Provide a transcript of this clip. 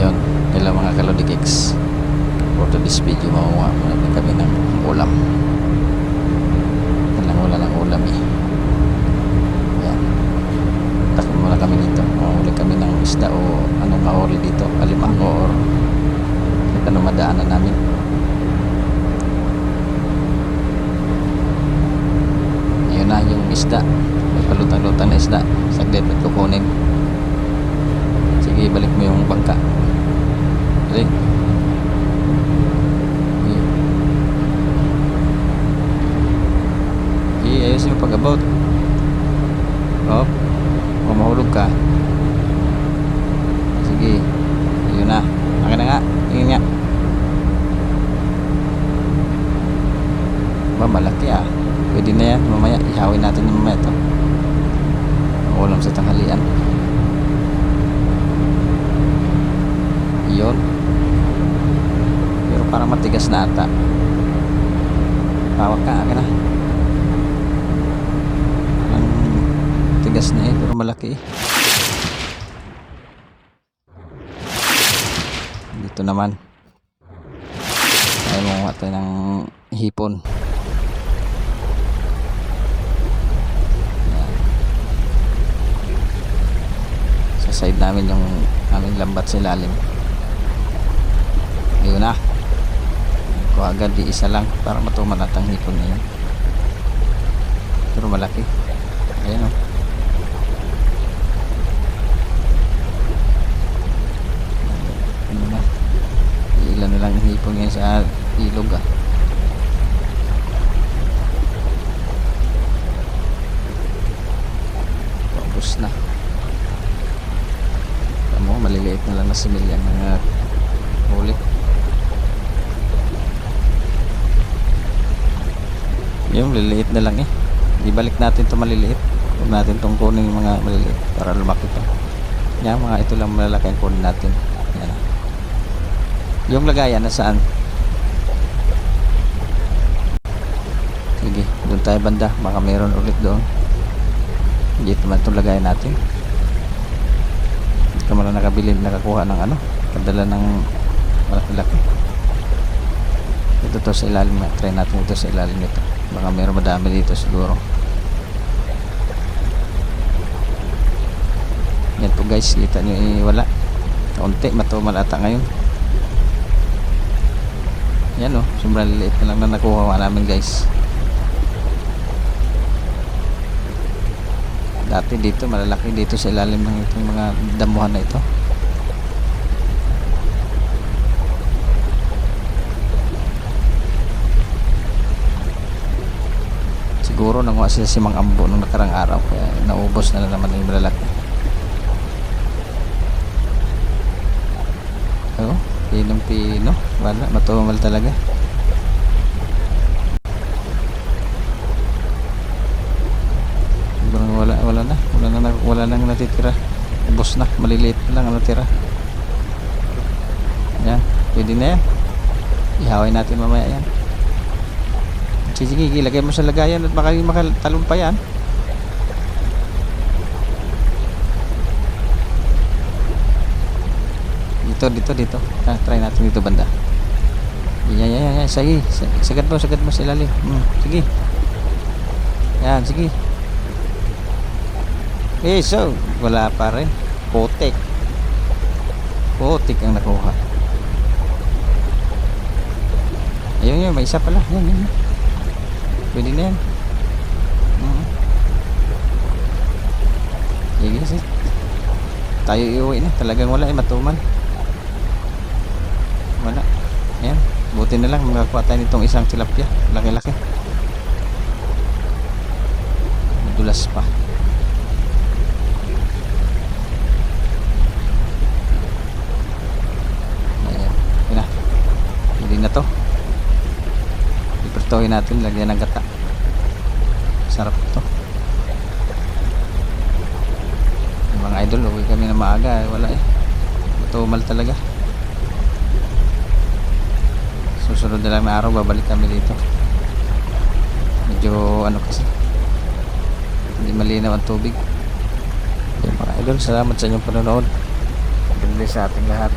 Yun, hello mga Kalodi Cakes. For this video, makuha muna din kami ng ulam. Wala ng ulam eh. Yan, takbo muna kami dito. Mahuli kami ng isda o anong mahuli dito, alimango or ano madaanan namin. Yun na yung isda, may palutang-lutang na isda. Saglit at kukunin. Sige, balik mo yung bangka. Balik. Ayos yung pag-about. Oh, kung mahulog ka. Sige, yun na. Akin na nga, tingin nga. Ba, malaki ah. Pwede na yan, mamaya ihawin natin yung mamaya ito. Ang ulam sa tanghalian. Yun. Pero parang matigas na ata. Pawak ka, akin na. Tigas na eh, pero malaki eh. Dito naman tayo makuha tayo ng hipon. Ayan. Sa side namin yung aming lambat sa ilalim. Ayun na, kuha agad di isa lang para matuman natang hipon na yun, pero malaki. Ayan o. Ilan na lang hipon ngayon sa ilog ah. Paubos na. Tamo, maliliit na lang na similya mga huli. Yung liliit na lang eh. Ibalik natin to maliliit. Huwag natin tong kunin yung mga maliliit para lumaki to. Yan, mga ito lang malalaki ang kunin natin. Yan. Yung lagayan nasaan? Sige, doon tayo banda. Baka meron ulit doon. Dito naman itong lagayan natin. Hindi ka man nakabili, nakakuha ng ano, kadala ng malaki-laki. Ito to sa ilalim. Try natin ito sa ilalim nito. Baka meron madami dito siguro. Yan po guys, kita nyo eh, wala. Kaunti, matumal ata ngayon. Yan o, sobrang liliit na lang na nakuha namin guys. Dati dito malalaki dito sa ilalim ng itong mga damuhan na ito. Siguro nanguha sila si Mang Ambo nung nakarang araw, kaya naubos na naman yung malalaki. Oh, pinong-pino. Wala, matumal talaga. Wala nang natitira. Ubos na, maliliit na lang ang natira. Yan, pwede na yan. Ihaway natin mamaya yan. Sige, ilagay mo sa lagayan at baka makatalon pa yan. Dito. Try natin dito banda. Yan. Sige. Sagad mo sa ilalim. Sige. Yan, sige. So, wala pa rin. Putik ang nakuha. Ayun, may isa pala. Yan. Pwede na yan. Sige. Tayo iuwi na. Talagang wala eh, matuman. Wala. Ayan, buti na lang makakuha tayo nitong isang tilapia. Laki-laki. Madulas pa. Ayan. Yun na. Hindi na to. Ipertohin natin. Lagyan ng gata. Sarap to. Yung mga idol, uwi kami na maaga. Wala eh. Matumal talaga. Susunod na lang na araw babalik kami dito. Medyo ano kasi hindi malinaw ang tubig. Mga idol, salamat sa inyong panonood. Pagdating sa ating lahat.